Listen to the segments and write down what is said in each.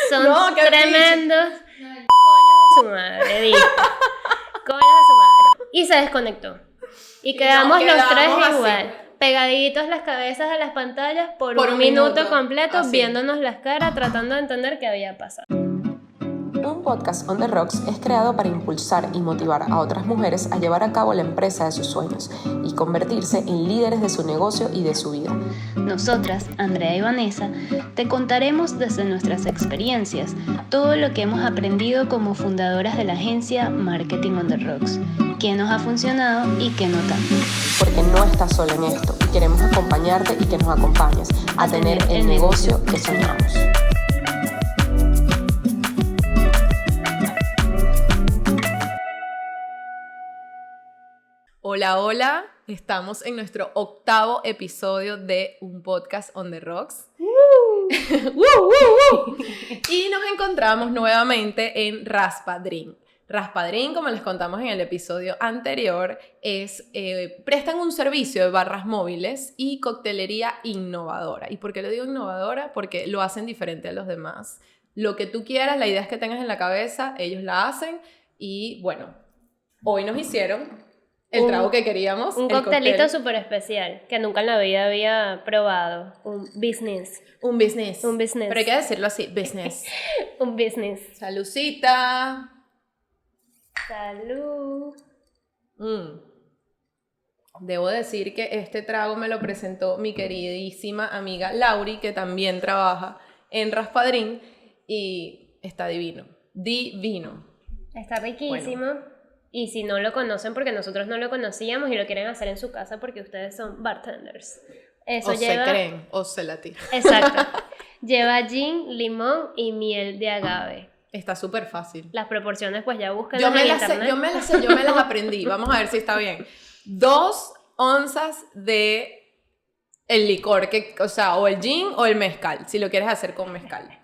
Son No, qué tremendos coños de su madre, dijo. Coños de su madre. Y se desconectó. Y quedamos los tres así, igual, pegaditos las cabezas a las pantallas por Por un un minuto minuto, completo, así. viéndonos las caras, tratando de entender qué había pasado. Un podcast on the rocks es creado para impulsar y motivar a otras mujeres a llevar a cabo la empresa de sus sueños y convertirse en líderes de su negocio y de su vida. Nosotras, Andrea y Vanessa, te contaremos desde nuestras experiencias todo lo que hemos aprendido como fundadoras de la agencia Marketing on the Rocks, qué nos ha funcionado y qué no tanto. Porque no estás sola en esto y queremos acompañarte y que nos acompañes a tener el negocio que soñamos. Hola, hola. Estamos en nuestro 8º episodio de un podcast on the rocks. Y nos encontramos nuevamente en Raspadrín. Raspadrín, como les contamos en el episodio anterior, prestan un servicio de barras móviles y coctelería innovadora. ¿Y por qué lo digo innovadora? Porque lo hacen diferente a los demás. Lo que tú quieras, la idea es que tengas en la cabeza, ellos la hacen. Y bueno, hoy nos hicieron el trago que queríamos. Un coctelito súper especial que nunca en la vida había probado. Un business. Un business. Un business. Pero hay que decirlo así, business. Un business. Salucita. Salud. Debo decir que este trago me lo presentó mi queridísima amiga Lauri, que también trabaja en Raspadrín, y está divino. Divino. Está riquísimo. Bueno. Y si no lo conocen porque nosotros no lo conocíamos y lo quieren hacer en su casa porque ustedes son bartenders. Eso o lleva... se creen o se la tiran. Exacto. Lleva gin, limón y miel de agave. Está súper fácil. Las proporciones pues ya buscan Yo me en las internet. yo me las aprendí. Vamos a ver si está bien. 2 onzas de el licor, o el gin o el mezcal, si lo quieres hacer con mezcal.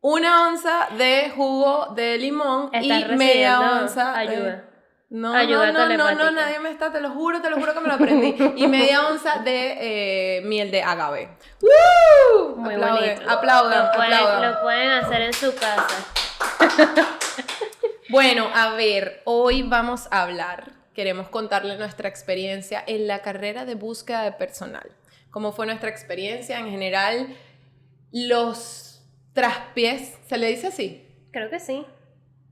1 onza de jugo de limón y media onza. Ayuda. No, Ayuda nadie me está, te lo juro que me lo aprendí. Y media onza de miel de agave. ¡Woo! Muy Aplaudan, bonito. aplaudan. Lo pueden hacer en su casa. Bueno, a ver, hoy vamos a hablar, queremos contarles nuestra experiencia en la carrera de búsqueda de personal. ¿Cómo fue nuestra experiencia en general? Los traspiés, ¿se le dice así? Creo que sí.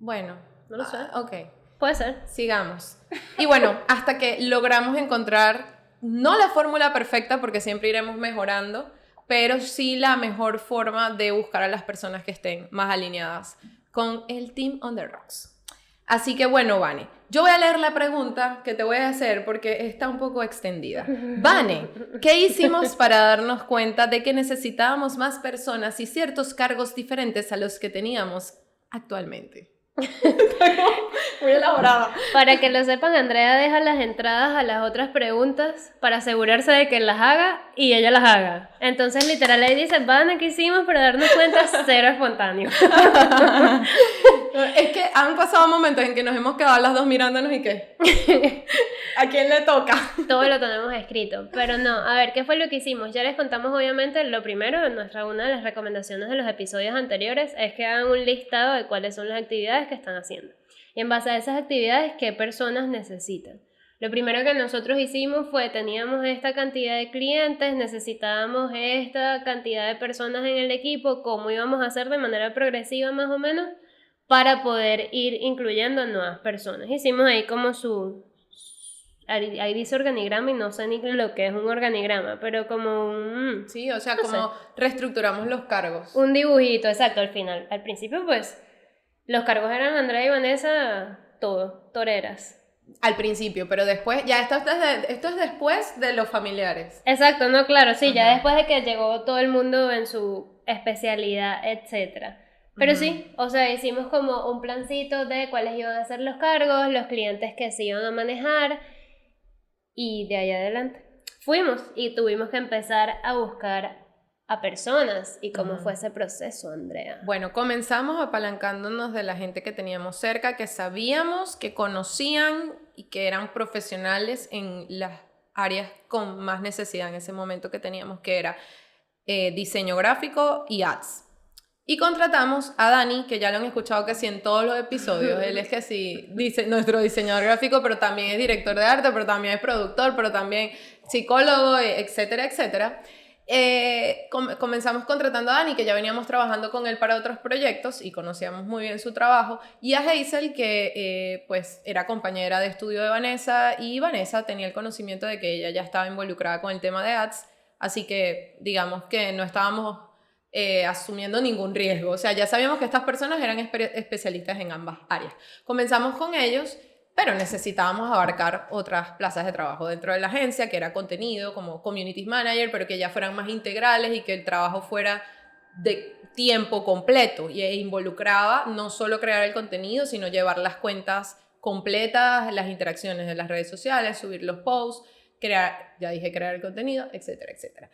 Bueno, No lo sé. Ok. Puede ser. Sigamos. Y bueno, hasta que logramos encontrar, no la fórmula perfecta, porque siempre iremos mejorando, pero sí la mejor forma de buscar a las personas que estén más alineadas con el Team on the Rocks. Así que bueno, Vane, yo voy a leer la pregunta que te voy a hacer porque está un poco extendida. Vane, ¿qué hicimos para darnos cuenta de que necesitábamos más personas y ciertos cargos diferentes a los que teníamos actualmente? Muy elaborada. Para que lo sepan, Andrea deja las entradas a las otras preguntas para asegurarse de que las haga y ella las haga. Entonces, literal, ahí dice, Vane, ¿qué hicimos para darnos cuenta? Cero espontáneo. Es que han pasado momentos en que nos hemos quedado las dos mirándonos y ¿qué? ¿A quién le toca? Todo lo tenemos escrito, pero no, a ver, ¿qué fue lo que hicimos? Ya les contamos obviamente lo primero, una de las recomendaciones de los episodios anteriores es que hagan un listado de cuáles son las actividades que están haciendo. Y en base a esas actividades, ¿qué personas necesitan? Lo primero que nosotros hicimos fue, teníamos esta cantidad de clientes, necesitábamos esta cantidad de personas en el equipo, ¿cómo íbamos a hacer de manera progresiva más o menos? Para poder ir incluyendo nuevas personas. Hicimos ahí como ahí dice organigrama y no sé ni lo que es un organigrama, pero como un... Sí, o sea, como reestructuramos los cargos. Un dibujito, exacto, al final. Al principio, pues, los cargos eran Andrea y Vanessa, toreras. Al principio, pero después, ya esto es después de los familiares. Exacto, no, claro, sí, ya después de que llegó todo el mundo en su especialidad, etcétera. Pero sí, o sea, hicimos como un plancito de cuáles iban a ser los cargos, los clientes que se iban a manejar y de ahí adelante. Fuimos y tuvimos que empezar a buscar a personas. ¿Y cómo fue ese proceso, Andrea? Bueno, comenzamos apalancándonos de la gente que teníamos cerca, que sabíamos, que conocían y que eran profesionales en las áreas con más necesidad en ese momento que teníamos, que era diseño gráfico y ads. Y contratamos a Dani, que ya lo han escuchado que sí en todos los episodios. Él es que sí, dice, nuestro diseñador gráfico, pero también es director de arte, pero también es productor, pero también psicólogo, etcétera, etcétera. Comenzamos contratando a Dani, que ya veníamos trabajando con él para otros proyectos y conocíamos muy bien su trabajo, y a Hazel, que pues era compañera de estudio de Vanessa, y Vanessa tenía el conocimiento de que ella ya estaba involucrada con el tema de ads, así que digamos que no estábamos asumiendo ningún riesgo. O sea, ya sabíamos que estas personas eran especialistas en ambas áreas. Comenzamos con ellos, pero necesitábamos abarcar otras plazas de trabajo dentro de la agencia, que era contenido, como community manager, pero que ya fueran más integrales y que el trabajo fuera de tiempo completo y involucraba no solo crear el contenido, sino llevar las cuentas completas, las interacciones de las redes sociales, subir los posts, crear el contenido, etcétera, etcétera.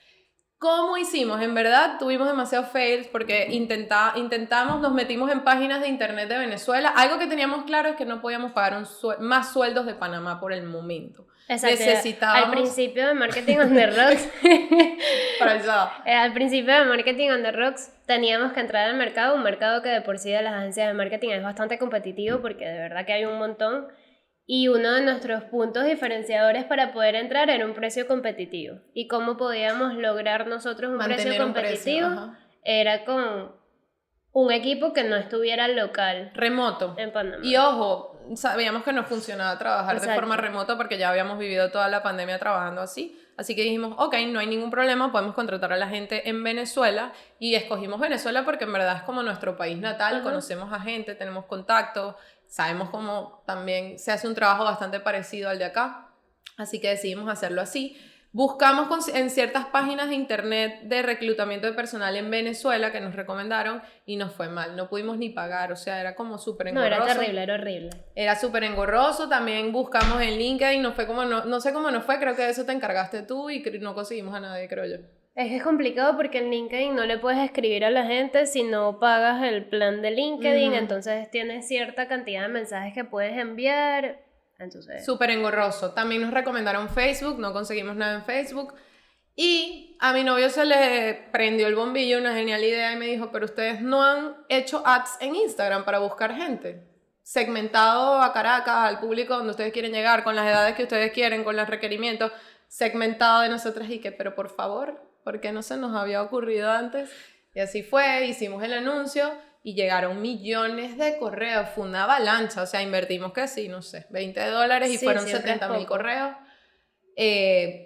¿Cómo hicimos? En verdad tuvimos demasiados fails porque intentamos, nos metimos en páginas de internet de Venezuela. Algo que teníamos claro es que no podíamos pagar más sueldos de Panamá por el momento. Exacto. Necesitábamos... Al principio de Marketing on the Rocks... al principio de Marketing on the Rocks teníamos que entrar al mercado, un mercado que de por sí de las agencias de marketing es bastante competitivo porque de verdad que hay un montón. Y uno de nuestros puntos diferenciadores para poder entrar era un precio competitivo. ¿Y cómo podíamos lograr nosotros un precio competitivo? Era con un equipo que no estuviera local. Remoto. En Panamá. Y ojo, sabíamos que no funcionaba trabajar de forma remota porque ya habíamos vivido toda la pandemia trabajando así. Así que dijimos, ok, no hay ningún problema, podemos contratar a la gente en Venezuela. Y escogimos Venezuela porque en verdad es como nuestro país natal, conocemos a gente, tenemos contactos. Sabemos cómo también se hace un trabajo bastante parecido al de acá, así que decidimos hacerlo así. Buscamos en ciertas páginas de internet de reclutamiento de personal en Venezuela que nos recomendaron y nos fue mal, no pudimos ni pagar, o sea, era como súper engorroso. No, era terrible, era horrible. Era súper engorroso, también buscamos en LinkedIn, nos fue como, no sé cómo nos fue, creo que de eso te encargaste tú y no conseguimos a nadie, creo yo. Es que es complicado porque en LinkedIn no le puedes escribir a la gente si no pagas el plan de LinkedIn, entonces tienes cierta cantidad de mensajes que puedes enviar, entonces... Súper engorroso. También nos recomendaron Facebook, no conseguimos nada en Facebook, y a mi novio se le prendió el bombillo, una genial idea, y me dijo, pero ustedes no han hecho ads en Instagram para buscar gente, segmentado a Caracas, al público donde ustedes quieren llegar, con las edades que ustedes quieren, con los requerimientos, segmentado de nosotras, y que, pero por favor... porque no se nos había ocurrido antes. Y así fue, hicimos el anuncio y llegaron millones de correos, fue una avalancha, o sea, invertimos que sí, no sé, $20 y fueron 70,000 correos.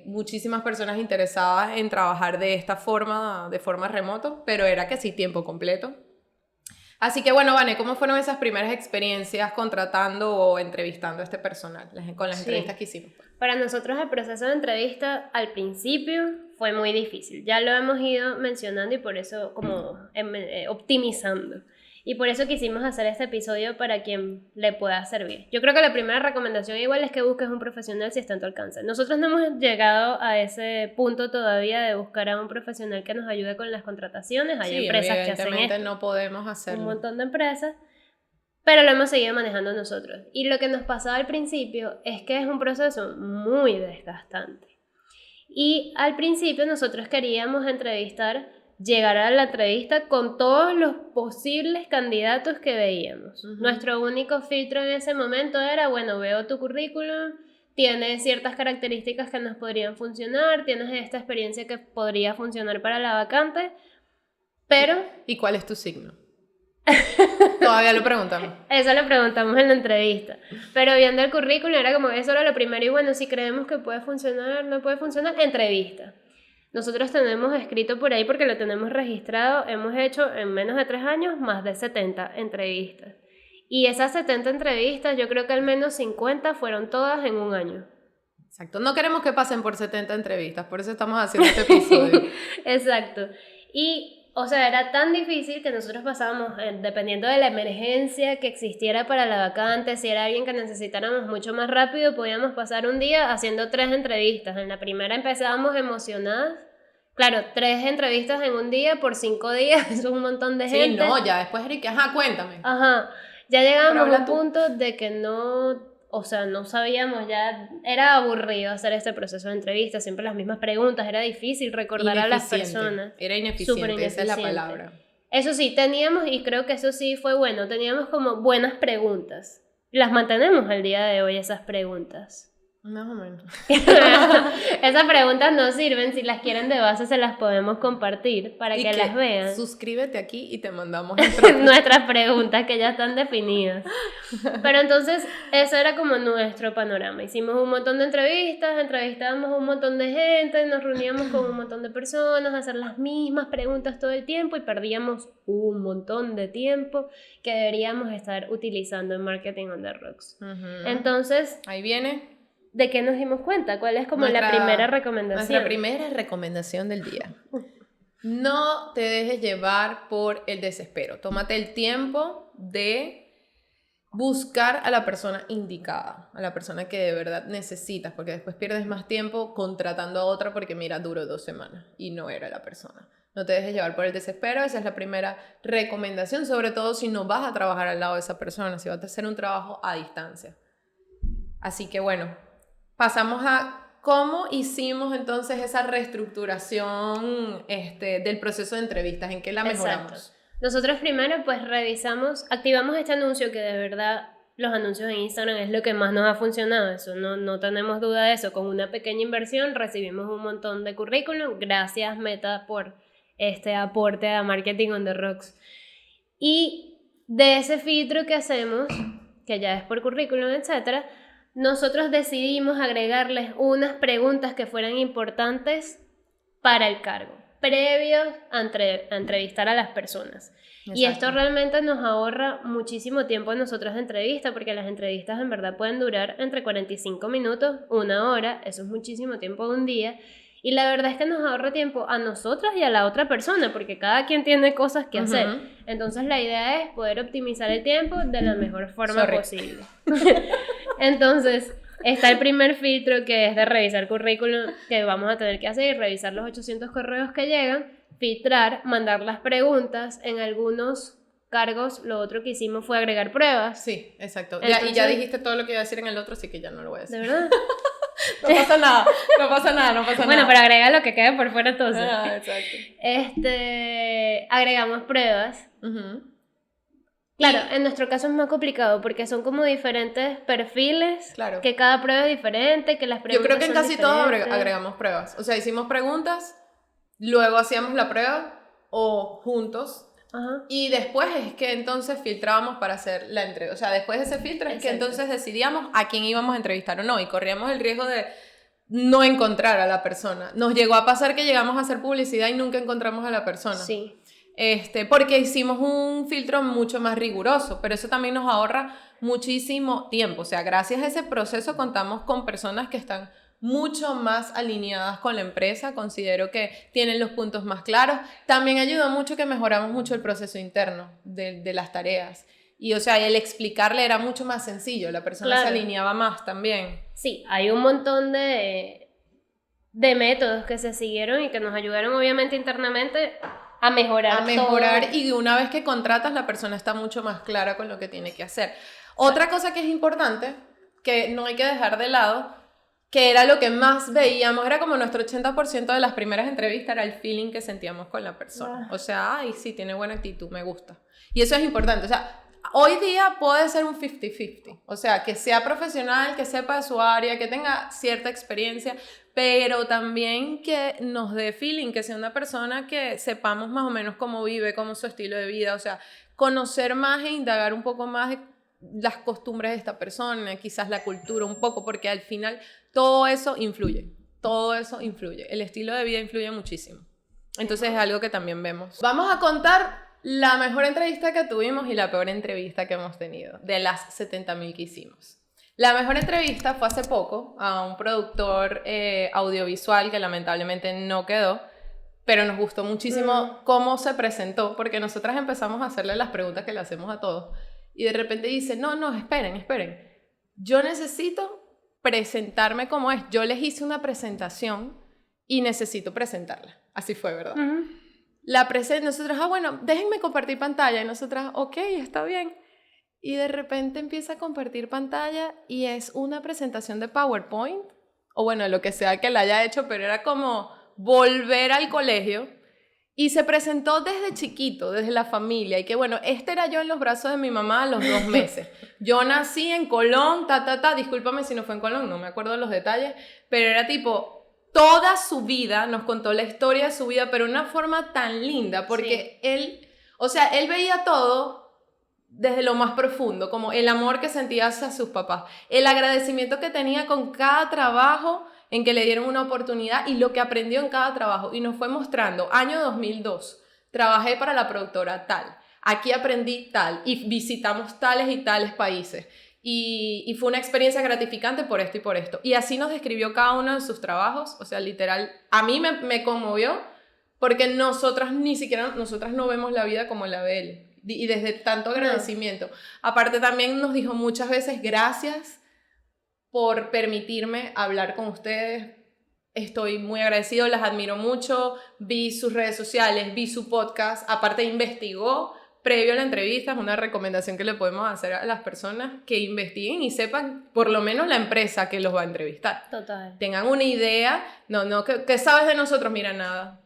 Muchísimas personas interesadas en trabajar de esta forma, de forma remoto, pero era que sí, tiempo completo. Así que bueno, Vane, ¿cómo fueron esas primeras experiencias contratando o entrevistando a este personal con las entrevistas que hicimos? Para nosotros el proceso de entrevista al principio fue muy difícil. Ya lo hemos ido mencionando y por eso como optimizando. Y por eso quisimos hacer este episodio para quien le pueda servir. Yo creo que la primera recomendación igual es que busques un profesional si está en tu alcance. Nosotros no hemos llegado a ese punto todavía de buscar a un profesional que nos ayude con las contrataciones. Hay empresas que hacen esto. No podemos hacerlo. Un montón de empresas. Pero lo hemos seguido manejando nosotros. Y lo que nos pasaba al principio es que es un proceso muy desgastante. Y al principio nosotros queríamos llegar a la entrevista con todos los posibles candidatos que veíamos. Nuestro único filtro en ese momento era, bueno, veo tu currículum, tienes ciertas características que nos podrían funcionar, tienes esta experiencia que podría funcionar para la vacante, pero... ¿Y cuál es tu signo? Todavía lo preguntamos. Eso lo preguntamos en la entrevista. Pero viendo el currículum era como eso era lo primero y bueno, si creemos que puede funcionar, no puede funcionar, entrevista. Nosotros tenemos escrito por ahí porque lo tenemos registrado, hemos hecho en menos de 3 años más de 70 entrevistas. Y esas 70 entrevistas yo creo que al menos 50 fueron todas en un año. Exacto, no queremos que pasen por 70 entrevistas, por eso estamos haciendo este episodio. Exacto. Y o sea, era tan difícil que nosotros pasábamos, dependiendo de la emergencia que existiera para la vacante, si era alguien que necesitáramos mucho más rápido, podíamos pasar un día haciendo 3 entrevistas. En la primera empezábamos emocionadas. Claro, 3 entrevistas en un día por 5 días, es un montón de gente. Sí, no, ya después Erika, cuéntame. Ya llegábamos a un punto de que no... O sea, no sabíamos, ya era aburrido hacer este proceso de entrevistas, siempre las mismas preguntas, era difícil recordar a las personas. Era ineficiente, esa es la palabra. Eso sí, teníamos, y creo que eso sí fue bueno, teníamos como buenas preguntas. Las mantenemos al día de hoy, esas preguntas. Más o menos. Esas preguntas no sirven, si las quieren de base se las podemos compartir para que las vean. Suscríbete aquí y te mandamos nuestras preguntas que ya están definidas. Pero entonces, eso era como nuestro panorama. Hicimos un montón de entrevistas, entrevistábamos a un montón de gente, nos reuníamos con un montón de personas, a hacer las mismas preguntas todo el tiempo y perdíamos un montón de tiempo que deberíamos estar utilizando en Marketing on the Rocks. Entonces, ahí viene. ¿De qué nos dimos cuenta? ¿Cuál es como la primera recomendación? Nuestra primera recomendación del día. No te dejes llevar por el desespero. Tómate el tiempo de buscar a la persona indicada, a la persona que de verdad necesitas, porque después pierdes más tiempo contratando a otra porque mira, duró 2 semanas y no era la persona. No te dejes llevar por el desespero, esa es la primera recomendación, sobre todo si no vas a trabajar al lado de esa persona, si vas a hacer un trabajo a distancia. Así que bueno, pasamos a cómo hicimos entonces esa reestructuración del proceso de entrevistas, en qué la mejoramos. Exacto. Nosotros primero pues revisamos, activamos este anuncio que de verdad los anuncios en Instagram es lo que más nos ha funcionado, eso no tenemos duda de eso. Con una pequeña inversión recibimos un montón de currículum, gracias Meta por este aporte a Marketing on the Rocks. Y de ese filtro que hacemos, que ya es por currículum, etcétera, nosotros decidimos agregarles unas preguntas que fueran importantes para el cargo, previos a entrevistar a las personas. Exacto. Y esto realmente nos ahorra muchísimo tiempo a nosotros de entrevista, porque las entrevistas en verdad pueden durar entre 45 minutos, 1 hora, eso es muchísimo tiempo de un día. Y la verdad es que nos ahorra tiempo a nosotras y a la otra persona, porque cada quien tiene cosas que hacer. Entonces la idea es poder optimizar el tiempo de la mejor forma posible. Entonces está el primer filtro, que es de revisar currículum, que vamos a tener que hacer, revisar los 800 correos que llegan, filtrar, mandar las preguntas. En algunos cargos lo otro que hicimos fue agregar pruebas. Sí, exacto. Entonces, y ya dijiste todo lo que iba a decir en el otro, así que ya no lo voy a decir. ¿De verdad? No pasa nada. Bueno, pero agrega lo que quede por fuera entonces. Exacto. Agregamos pruebas. Claro, en nuestro caso es más complicado porque son como diferentes perfiles, claro, que cada prueba es diferente, que las preguntas. Yo creo que en casi todos agregamos pruebas. O sea, hicimos preguntas, luego hacíamos la prueba o juntos. Y después es que entonces filtrábamos para hacer la entrevista. O sea, después de ese filtro es que entonces decidíamos a quién íbamos a entrevistar o no. Y corríamos el riesgo de no encontrar a la persona. Nos llegó a pasar que llegamos a hacer publicidad y nunca encontramos a la persona. Sí. Porque hicimos un filtro mucho más riguroso, pero eso también nos ahorra muchísimo tiempo. O sea, gracias a ese proceso contamos con personas que están mucho más alineadas con la empresa, considero que tienen los puntos más claros. También ayudó mucho que mejoramos mucho el proceso interno de las tareas. Y o sea, el explicarle era mucho más sencillo, la persona se alineaba más también. Sí, hay un montón de métodos que se siguieron y que nos ayudaron obviamente internamente a mejorar todo. Y una vez que contratas, la persona está mucho más clara con lo que tiene que hacer. Otra cosa que es importante, que no hay que dejar de lado, que era lo que más veíamos, era como nuestro 80% de las primeras entrevistas, era el feeling que sentíamos con la persona. O sea, ay, sí, tiene buena actitud, me gusta. Y eso es importante. O sea, hoy día puede ser un 50-50. O sea, que sea profesional, que sepa de su área, que tenga cierta experiencia, pero también que nos dé feeling, que sea una persona que sepamos más o menos cómo vive, cómo es su estilo de vida. O sea, conocer más e indagar un poco más de las costumbres de esta persona, quizás la cultura un poco, porque al final todo eso influye, el estilo de vida influye muchísimo, entonces es algo que también vemos. Vamos a contar la mejor entrevista que tuvimos y la peor entrevista que hemos tenido, de las 70,000 que hicimos. La mejor entrevista fue hace poco a un productor audiovisual que lamentablemente no quedó, pero nos gustó muchísimo cómo se presentó, porque nosotras empezamos a hacerle las preguntas que le hacemos a todos. Y de repente dice, no, esperen. Yo necesito presentarme como es. Yo les hice una presentación y necesito presentarla. Así fue, ¿verdad? Nosotras, bueno, déjenme compartir pantalla. Y nosotras, ok, está bien. Y de repente empieza a compartir pantalla y es una presentación de PowerPoint. O bueno, lo que sea que la haya hecho, pero era como volver al colegio. Y se presentó desde chiquito, desde la familia. Y que bueno, este era yo en los brazos de mi mamá a los 2 meses. Yo nací en Colón, discúlpame si no fue en Colón, no me acuerdo los detalles, pero era tipo, toda su vida, nos contó la historia de su vida, pero de una forma tan linda, porque él veía todo desde lo más profundo, como el amor que sentía hacia sus papás, el agradecimiento que tenía con cada trabajo en que le dieron una oportunidad y lo que aprendió en cada trabajo, y nos fue mostrando, año 2002, trabajé para la productora tal, aquí aprendí tal, y visitamos tales y tales países, y fue una experiencia gratificante por esto y por esto, y así nos describió cada uno de sus trabajos, o sea, literal, a mí me conmovió, porque nosotras no vemos la vida como la ve él, y desde tanto agradecimiento. Aparte también nos dijo muchas veces gracias por permitirme hablar con ustedes. Estoy muy agradecido, las admiro mucho. Vi sus redes sociales, vi su podcast. Aparte investigó previo a la entrevista. Es una recomendación que le podemos hacer a las personas que investiguen y sepan por lo menos la empresa que los va a entrevistar. Total. Tengan una idea. ¿Qué sabes de nosotros? Mira, nada.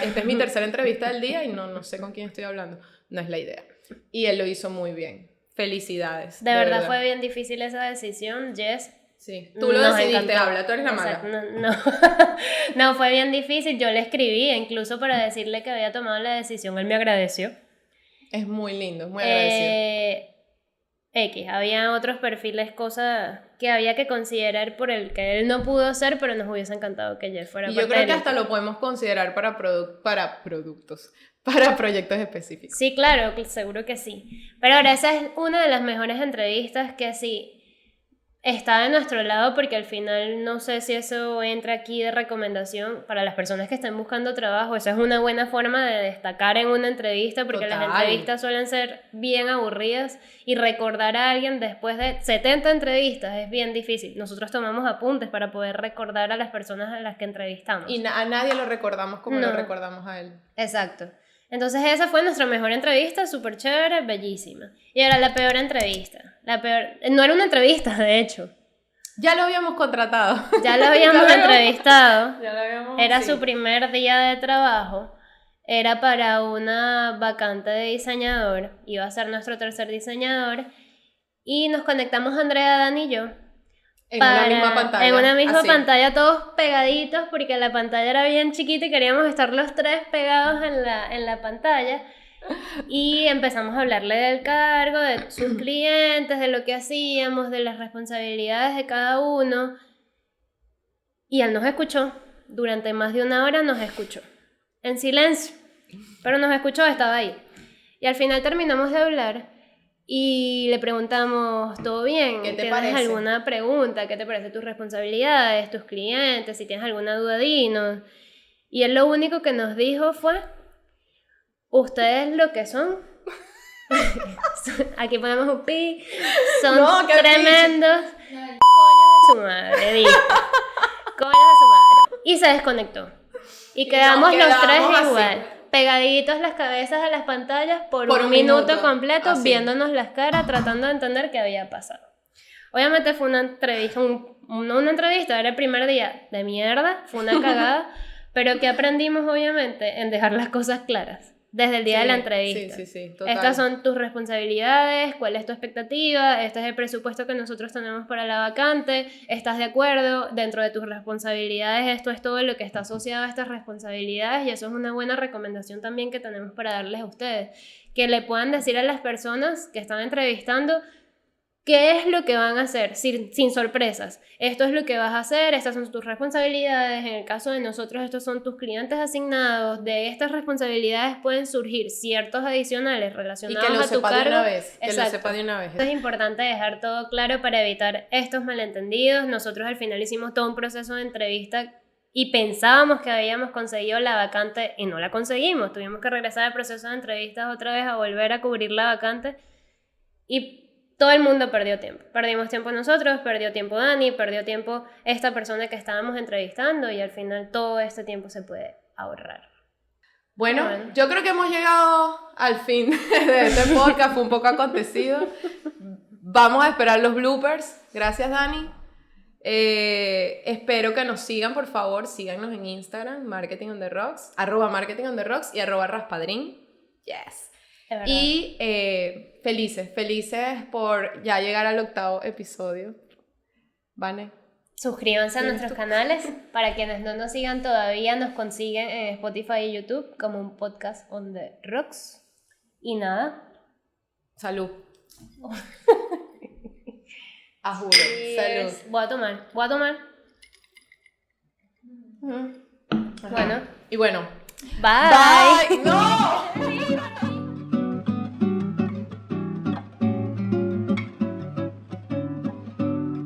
Esta es mi tercera entrevista del día y no sé con quién estoy hablando. No es la idea. Y él lo hizo muy bien. Felicidades. De verdad fue bien difícil esa decisión, Jess. Sí, tú lo decidiste, habla, tú eres la mala. No, fue bien difícil. Yo le escribí, incluso para decirle que había tomado la decisión. Él me agradeció. Es muy lindo, muy agradecido. Había otros perfiles, cosas que había que considerar por el que él no pudo hacer, pero nos hubiese encantado que Jeff fuera. Y yo creo que hasta lo podemos considerar para proyectos específicos. Sí, claro, seguro que sí. Pero ahora esa es una de las mejores entrevistas que sí está de nuestro lado, porque al final no sé si eso entra aquí de recomendación para las personas que estén buscando trabajo. Esa es una buena forma de destacar en una entrevista, porque Total. Las entrevistas suelen ser bien aburridas y recordar a alguien después de 70 entrevistas es bien difícil. Nosotros tomamos apuntes para poder recordar a las personas a las que entrevistamos. Y a nadie lo recordamos como lo recordamos a él. Exacto. Entonces esa fue nuestra mejor entrevista, súper chévere, bellísima. Y ahora la peor entrevista. No era una entrevista, de hecho. Ya lo habíamos contratado. Ya lo habíamos entrevistado. Ya lo habíamos, era sí. Su primer día de trabajo. Era para una vacante de diseñador. Iba a ser nuestro tercer diseñador. Y nos conectamos Andrea, Dani y yo. En una misma pantalla. En una misma así. pantalla, todos pegaditos, porque la pantalla era bien chiquita y queríamos estar los tres pegados en la pantalla. Y empezamos a hablarle del cargo, de sus clientes, de lo que hacíamos, de las responsabilidades de cada uno. Y él nos escuchó. Durante más de 1 hora nos escuchó. En silencio. Pero nos escuchó, estaba ahí. Y al final terminamos de hablar. Y le preguntamos, ¿todo bien? ¿Qué te ¿Tienes parece? alguna pregunta? ¿Qué te parece tus responsabilidades, tus clientes? Si tienes alguna duda, dinos. Y él lo único que nos dijo fue, ustedes lo que son, aquí ponemos un pi, son tremendos coños de su madre, dijo. Coños de su madre. Y se desconectó. Y quedamos los tres así. igual. Pegaditos las cabezas a las pantallas por un minuto completo, así. Viéndonos las caras, tratando de entender qué había pasado. Obviamente fue una entrevista, una entrevista, era el primer día de mierda, fue una cagada, pero que aprendimos obviamente en dejar las cosas claras desde el día de la entrevista. Sí, total. Estas son tus responsabilidades, cuál es tu expectativa, este es el presupuesto que nosotros tenemos para la vacante, ¿estás de acuerdo? Dentro de tus responsabilidades esto es todo lo que está asociado a estas responsabilidades, y eso es una buena recomendación también que tenemos para darles a ustedes, que le puedan decir a las personas que están entrevistando qué es lo que van a hacer, sin sorpresas. Esto es lo que vas a hacer, estas son tus responsabilidades, en el caso de nosotros estos son tus clientes asignados, de estas responsabilidades pueden surgir ciertos adicionales relacionados a tu cargo. De una vez, que lo Exacto. sepa de una vez. Es importante dejar todo claro para evitar estos malentendidos. Nosotros al final hicimos todo un proceso de entrevista y pensábamos que habíamos conseguido la vacante y no la conseguimos. Tuvimos que regresar al proceso de entrevistas otra vez a volver a cubrir la vacante y todo el mundo perdió tiempo. Perdimos tiempo nosotros, perdió tiempo Dani, perdió tiempo esta persona que estábamos entrevistando, y al final todo este tiempo se puede ahorrar. Bueno, yo creo que hemos llegado al fin de este podcast, fue un poco acontecido. Vamos a esperar los bloopers. Gracias, Dani. Espero que nos sigan, por favor, síganos en Instagram, Marketing on the Rocks, @Marketing on the Rocks y @Raspadrin. Yes. De verdad. Y felices por ya llegar al 8º episodio. ¿Vale? Suscríbanse a nuestros canales. Para quienes no nos sigan todavía, nos consiguen en Spotify y YouTube como un podcast on the rocks. Y nada. Salud. Juro. Salud. Voy a tomar. Bueno. Y bueno. Bye. ¡No!